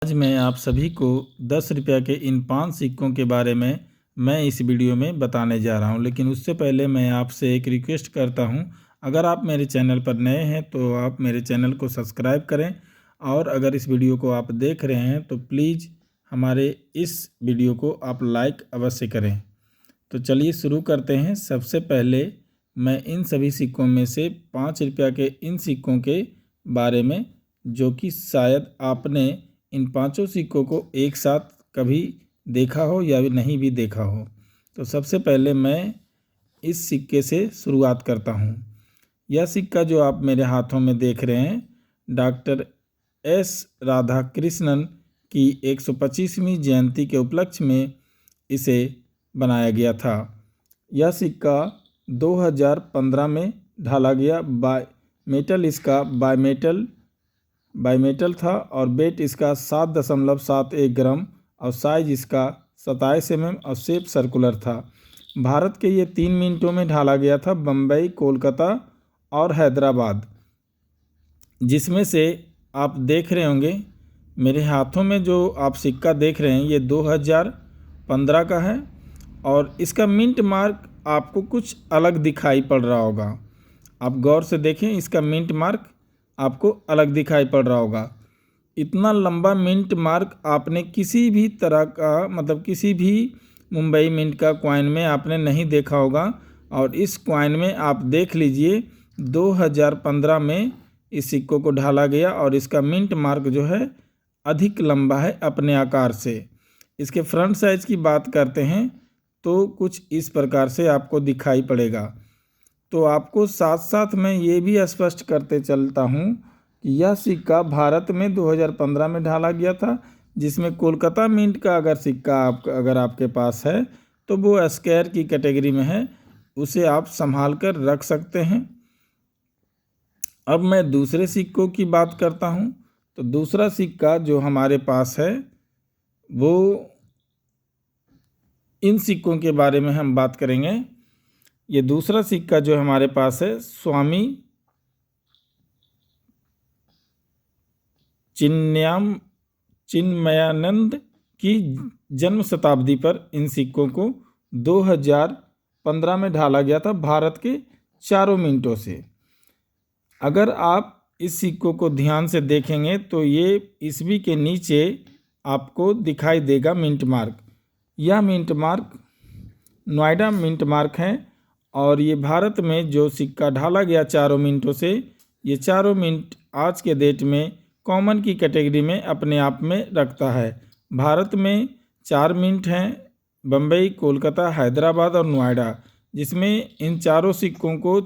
आज मैं आप सभी को 10 रुपये के इन 5 सिक्कों के बारे में मैं इस वीडियो में बताने जा रहा हूं। लेकिन उससे पहले मैं आपसे एक रिक्वेस्ट करता हूं, अगर आप मेरे चैनल पर नए हैं तो आप मेरे चैनल को सब्सक्राइब करें, और अगर इस वीडियो को आप देख रहे हैं तो प्लीज़ हमारे इस वीडियो को आप लाइक अवश्य करें। तो चलिए शुरू करते हैं। सबसे पहले मैं इन सभी सिक्कों में से 5 रुपये के इन सिक्कों के बारे में, जो कि शायद आपने इन पांचों सिक्कों को एक साथ कभी देखा हो या नहीं भी देखा हो। तो सबसे पहले मैं इस सिक्के से शुरुआत करता हूँ। यह सिक्का जो आप मेरे हाथों में देख रहे हैं, डॉक्टर एस राधाकृष्णन की 125वीं जयंती के उपलक्ष्य में इसे बनाया गया था। यह सिक्का 2015 में ढाला गया। इसका बाईमेटल था और वेट इसका 7.71 ग्राम और साइज इसका 27 mm और शेप सर्कुलर था। भारत के ये 3 मिनटों में ढाला गया था, बम्बई, कोलकाता और हैदराबाद। जिसमें से आप देख रहे होंगे मेरे हाथों में जो आप सिक्का देख रहे हैं, ये 2015 का है और इसका मिंट मार्क आपको कुछ अलग दिखाई पड़ रहा होगा। आप गौर से देखें, इसका मिंट मार्क आपको अलग दिखाई पड़ रहा होगा। इतना लंबा मिंट मार्क आपने किसी भी तरह का किसी भी मुंबई मिंट का कॉइन में आपने नहीं देखा होगा। और इस कॉइन में आप देख लीजिए 2015 में इस सिक्कों को ढाला गया और इसका मिंट मार्क जो है अधिक लंबा है अपने आकार से। इसके फ्रंट साइज की बात करते हैं तो कुछ इस प्रकार से आपको दिखाई पड़ेगा। तो आपको साथ साथ मैं ये भी स्पष्ट करते चलता हूँ कि यह सिक्का भारत में 2015 में ढाला गया था, जिसमें कोलकाता मिंट का अगर सिक्का अगर आपके पास है तो वो स्क्वायर की कैटेगरी में है, उसे आप संभाल कर रख सकते हैं। अब मैं दूसरे सिक्कों की बात करता हूँ। तो दूसरा सिक्का जो हमारे पास है वो, इन सिक्कों के बारे में हम बात करेंगे। ये दूसरा सिक्का जो हमारे पास है, स्वामी चिन्मयानंद की जन्म शताब्दी पर इन सिक्कों को 2015 में ढाला गया था, भारत के चारों मिनटों से। अगर आप इस सिक्कों को ध्यान से देखेंगे तो ये ईस्वी के नीचे आपको दिखाई देगा मिंट मार्क। यह mint mark Noida mint mark है और ये भारत में जो सिक्का ढाला गया चारों मिनटों से, ये चारों मिनट आज के डेट में कॉमन की कैटेगरी में अपने आप में रखता है। भारत में 4 मिनट हैं, बम्बई, कोलकाता, हैदराबाद और नोएडा, जिसमें इन सिक्कों को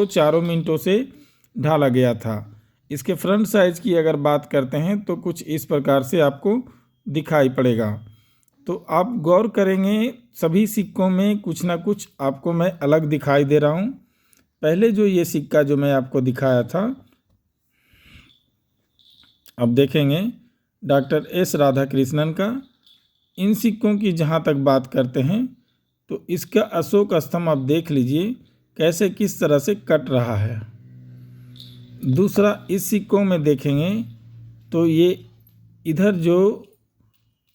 चारों मिनटों से ढाला गया था। इसके फ्रंट साइज की अगर बात करते हैं तो कुछ इस प्रकार से आपको दिखाई पड़ेगा। तो आप गौर करेंगे, सभी सिक्कों में कुछ ना कुछ आपको मैं अलग दिखाई दे रहा हूँ। पहले जो ये सिक्का जो मैं आपको दिखाया था, अब देखेंगे डॉक्टर एस राधाकृष्णन का। इन सिक्कों की जहाँ तक बात करते हैं तो इसका अशोक स्तंभ आप देख लीजिए कैसे किस तरह से कट रहा है। दूसरा, इस सिक्कों में देखेंगे तो ये इधर जो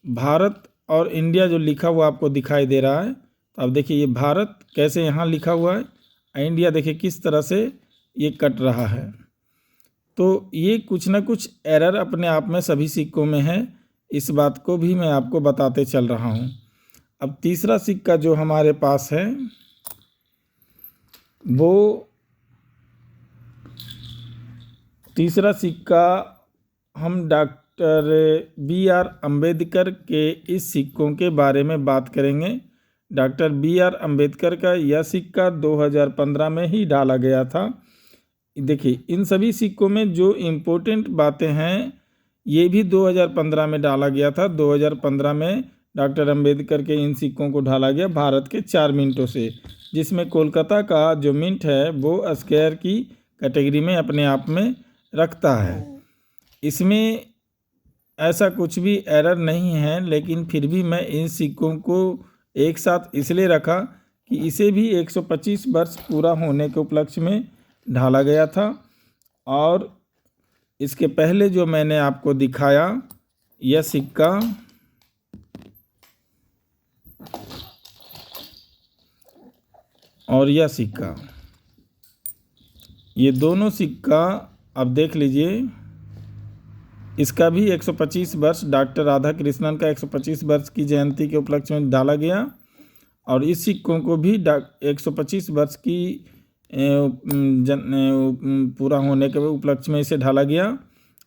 भारत और इंडिया जो लिखा हुआ आपको दिखाई दे रहा है, तो अब देखिए ये भारत कैसे यहाँ लिखा हुआ है, इंडिया देखिए किस तरह से ये कट रहा है। तो ये कुछ ना कुछ एरर अपने आप में सभी सिक्कों में है, इस बात को भी मैं आपको बताते चल रहा हूँ। अब तीसरा सिक्का जो हमारे पास है वो, तीसरा सिक्का हम डॉक्टर बी.आर. अम्बेडकर के इस सिक्कों के बारे में बात करेंगे। Doctor B R. अम्बेडकर का यह सिक्का 2015 में ही डाला गया था। देखिए इन सभी सिक्कों में जो इम्पोर्टेंट बातें हैं ये भी 2015 में डाला गया था। 2015 में डॉक्टर अम्बेडकर के इन सिक्कों को ढाला गया भारत के 4 मिनटों से, जिसमें कोलकाता का जो मिंट है वो स्क्वायर की कैटेगरी में अपने आप में रखता है। इसमें ऐसा कुछ भी एरर नहीं है, लेकिन फिर भी मैं इन सिक्कों को एक साथ इसलिए रखा कि इसे भी 125 वर्ष पूरा होने के उपलक्ष्य में ढाला गया था और इसके पहले जो मैंने आपको दिखाया यह सिक्का और यह सिक्का, ये दोनों सिक्का अब देख लीजिए। इसका भी 125 वर्ष डॉक्टर राधा कृष्णन का 125 वर्ष की जयंती के उपलक्ष्य में डाला गया, और इस सिक्कों को भी 125 वर्ष की पूरा होने के उपलक्ष्य में इसे ढाला गया,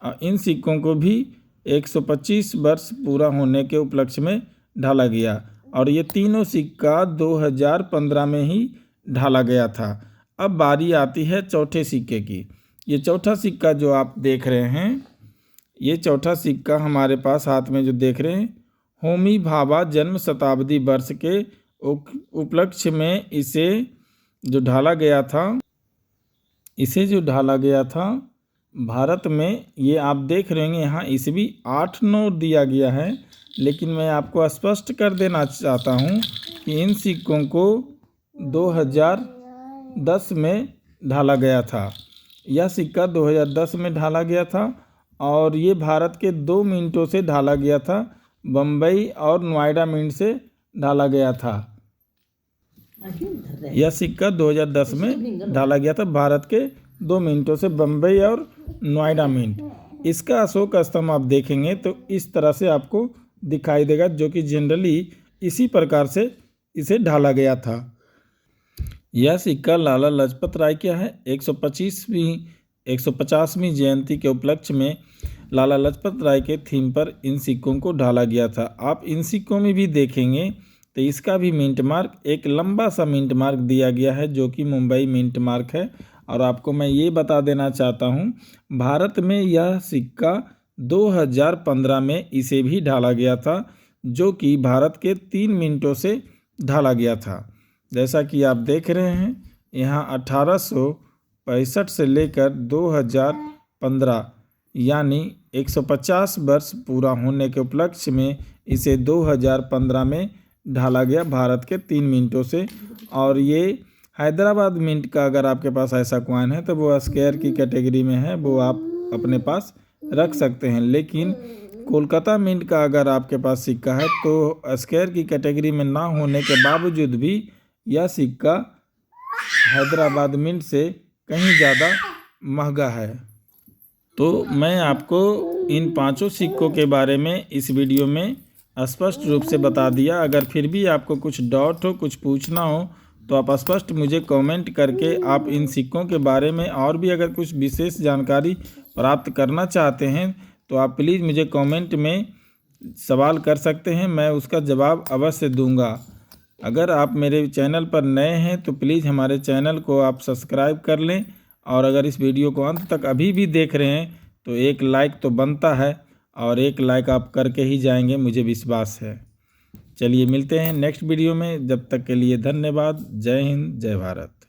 और इन सिक्कों को भी 125 वर्ष पूरा होने के उपलक्ष्य में ढाला गया, और ये तीनों सिक्का 2015 में ही ढाला गया था। अब बारी आती है चौथे सिक्के की। ये चौथा सिक्का जो आप देख रहे हैं, ये चौथा सिक्का हमारे पास हाथ में जो देख रहे हैं, होमी भाभा जन्म शताब्दी वर्ष के उपलक्ष्य में इसे जो ढाला गया था, भारत में, ये आप देख रहे हैं यहाँ ईस्वी 8-9 दिया गया है, लेकिन मैं आपको स्पष्ट कर देना चाहता हूँ कि इन सिक्कों को 2010 में ढाला गया था। यह सिक्का 2010 में ढाला गया था, और ये भारत के 2 मिनटों से ढाला गया था। बम्बई और नोएडा मिंट से ढाला गया था। यह सिक्का 2010 में ढाला गया था भारत के 2 मिनटों से, बम्बई और नोएडा मिंट। इसका अशोक स्तंभ आप देखेंगे तो इस तरह से आपको दिखाई देगा, जो कि जनरली इसी प्रकार से इसे ढाला गया था। यह सिक्का लाला लाजपत राय का है। 150वीं जयंती के उपलक्ष्य में लाला लाजपत राय के थीम पर इन सिक्कों को ढाला गया था। आप इन सिक्कों में भी देखेंगे तो इसका भी मिंट मार्क, एक लंबा सा मिंट मार्क दिया गया है, जो कि मुंबई मिंट मार्क है। और आपको मैं ये बता देना चाहता हूँ, भारत में यह सिक्का 2015 में इसे भी ढाला गया था, जो कि भारत के 3 मिनटों से ढाला गया था। जैसा कि आप देख रहे हैं, यहाँ 1865 से लेकर 2015 यानी 150 वर्ष पूरा होने के उपलक्ष्य में इसे 2015 में ढाला गया भारत के 3 मिनटों से। और ये हैदराबाद मिंट का अगर आपके पास ऐसा कॉइन है तो वो स्क्वायर की कैटेगरी में है, वो आप अपने पास रख सकते हैं। लेकिन कोलकाता मिंट का अगर आपके पास सिक्का है तो स्क्वायर की कैटेगरी में ना होने के बावजूद भी यह सिक्का हैदराबाद मिंट से कहीं ज़्यादा महंगा है। तो मैं आपको इन 5 सिक्कों के बारे में इस वीडियो में स्पष्ट रूप से बता दिया। अगर फिर भी आपको कुछ डाउट हो, कुछ पूछना हो, तो आप स्पष्ट मुझे कमेंट करके आप इन सिक्कों के बारे में और भी अगर कुछ विशेष जानकारी प्राप्त करना चाहते हैं तो आप प्लीज़ मुझे कमेंट में सवाल कर सकते हैं, मैं उसका जवाब अवश्य दूंगा। अगर आप मेरे चैनल पर नए हैं तो प्लीज़ हमारे चैनल को आप सब्सक्राइब कर लें, और अगर इस वीडियो को अंत तक अभी भी देख रहे हैं तो एक लाइक तो बनता है, और एक लाइक आप करके ही जाएंगे, मुझे विश्वास है। चलिए मिलते हैं नेक्स्ट वीडियो में, जब तक के लिए धन्यवाद। जय हिंद, जय भारत।